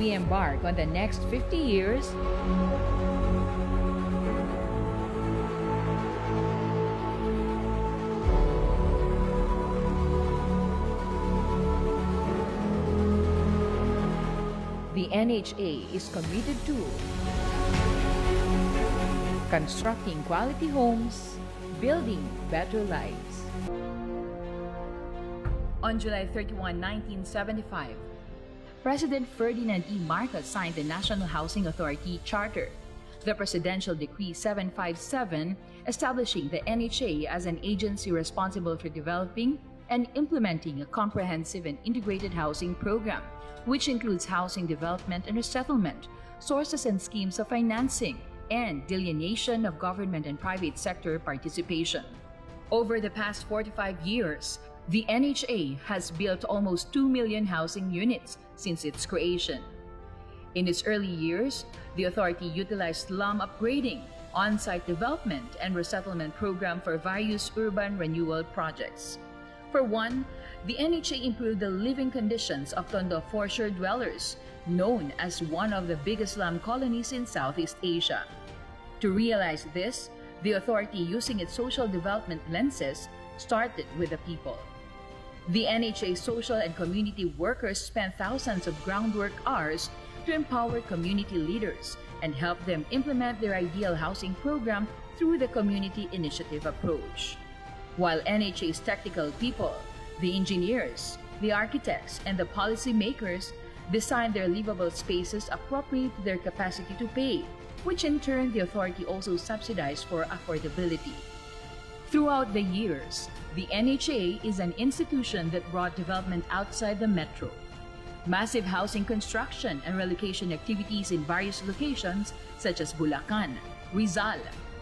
we embark on the next 50 years, the NHA is committed to constructing quality homes, building better lives. On July 31, 1975, President Ferdinand E. Marcos signed the National Housing Authority Charter, the Presidential Decree 757 establishing the NHA as an agency responsible for developing and implementing a comprehensive and integrated housing program, which includes housing development and resettlement, sources and schemes of financing, and delineation of government and private sector participation. Over the past 45 years, the NHA has built almost 2 million housing units since its creation. In its early years, the authority utilized slum upgrading, on-site development, and resettlement program for various urban renewal projects. For one, the NHA improved the living conditions of Tondo foreshore dwellers, known as one of the biggest slum colonies in Southeast Asia. To realize this, the authority, using its social development lenses, started with the people. The NHA social and community workers spent thousands of groundwork hours to empower community leaders and help them implement their ideal housing program through the community initiative approach. While NHA's technical people, the engineers, the architects, and the policy makers designed their livable spaces appropriate to their capacity to pay, which in turn the authority also subsidized for affordability. Throughout the years, the NHA is an institution that brought development outside the metro. Massive housing construction and relocation activities in various locations such as Bulacan, Rizal,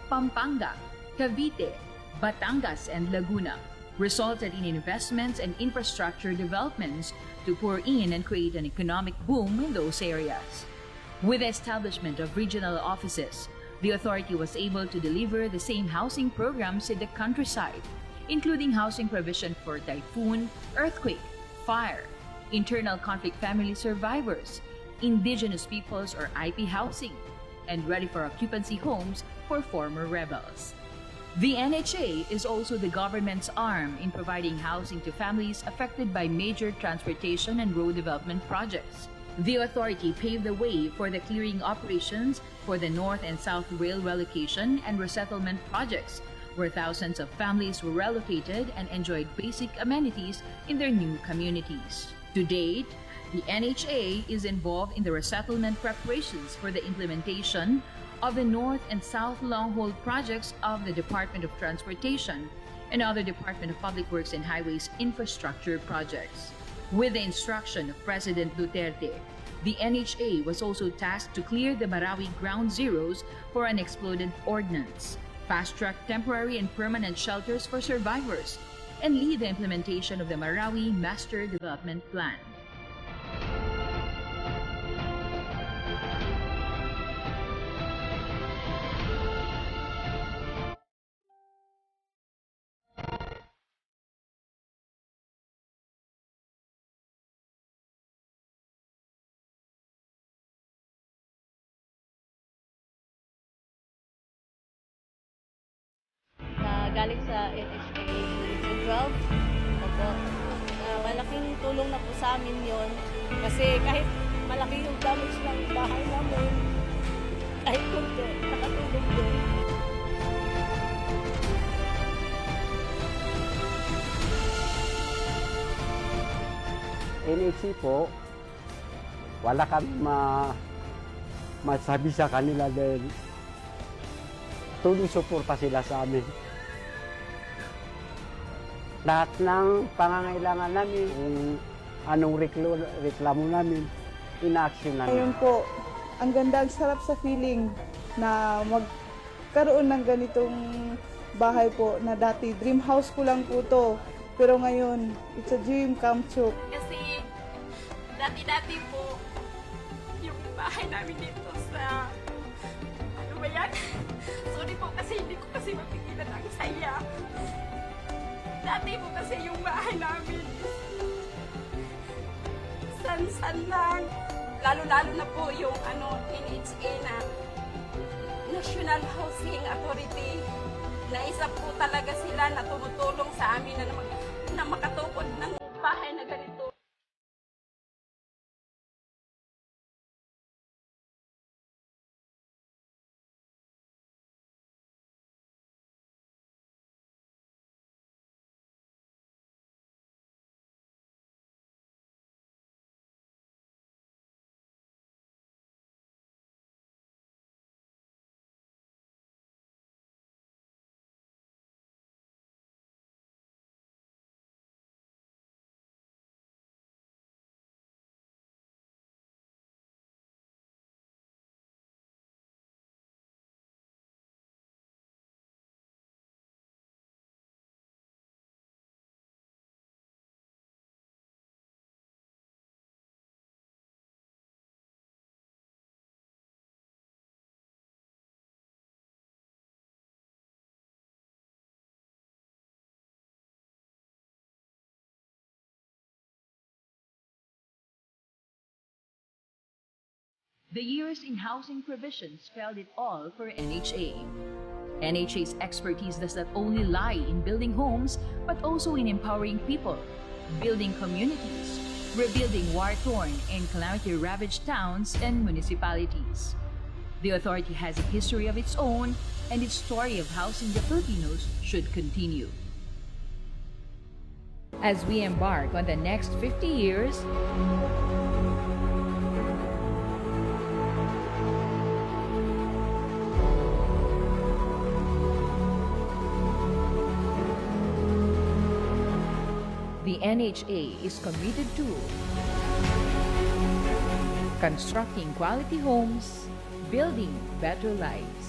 Pampanga, Cavite, Batangas, and Laguna resulted in investments and infrastructure developments to pour in and create an economic boom in those areas. With the establishment of regional offices, the authority was able to deliver the same housing programs in the countryside, including housing provision for typhoon, earthquake, fire, internal conflict family survivors, indigenous peoples or IP housing, and ready for occupancy homes for former rebels. The NHA is also the government's arm in providing housing to families affected by major transportation and road development projects. The authority paved the way for the clearing operations for the North and South Rail relocation and resettlement projects, where thousands of families were relocated and enjoyed basic amenities in their new communities. To date, the NHA is involved in the resettlement preparations for the implementation of the North and South long-haul projects of the Department of Transportation and other Department of Public Works and Highways infrastructure projects. With the instruction of President Duterte, the NHA was also tasked to clear the Marawi ground zeros for unexploded ordnance, fast-track temporary and permanent shelters for survivors, and lead the implementation of the Marawi Master Development Plan. Galing sa NHA Region 12. Opo. Malaking tulong na po sa amin yon kasi kahit malaki yung damage ng bahay namin, kahit kunti, nakatulong din. NHA po, wala kami masabi sa kanila dahil tulong suporta sila sa amin. Lahat ng pangangailangan namin, kung anong reklamo namin, ina-action namin. Ayun po, ang ganda, ang sarap sa feeling na magkaroon ng ganitong bahay po na dati dream house ko lang po to. Pero ngayon, it's a dream come true. Kasi dati-dati po, yung bahay namin dito sa, ano ba yan? Sorry po kasi hindi ko kasi mapigilan ang saya. Dati po kasi yung bahay namin, san-san lang. lalo-lalo na po yung NHA na National Housing Authority, na isa po talaga sila na tumutulong sa amin na makatukod ng bahay na ganito. The years in housing provision spelled it all for NHA. NHA's expertise does not only lie in building homes, but also in empowering people, building communities, rebuilding war-torn and calamity-ravaged towns and municipalities. The authority has a history of its own, and its story of housing the Filipinos should continue. As we embark on the next 50 years, the NHA is committed to constructing quality homes, building better lives.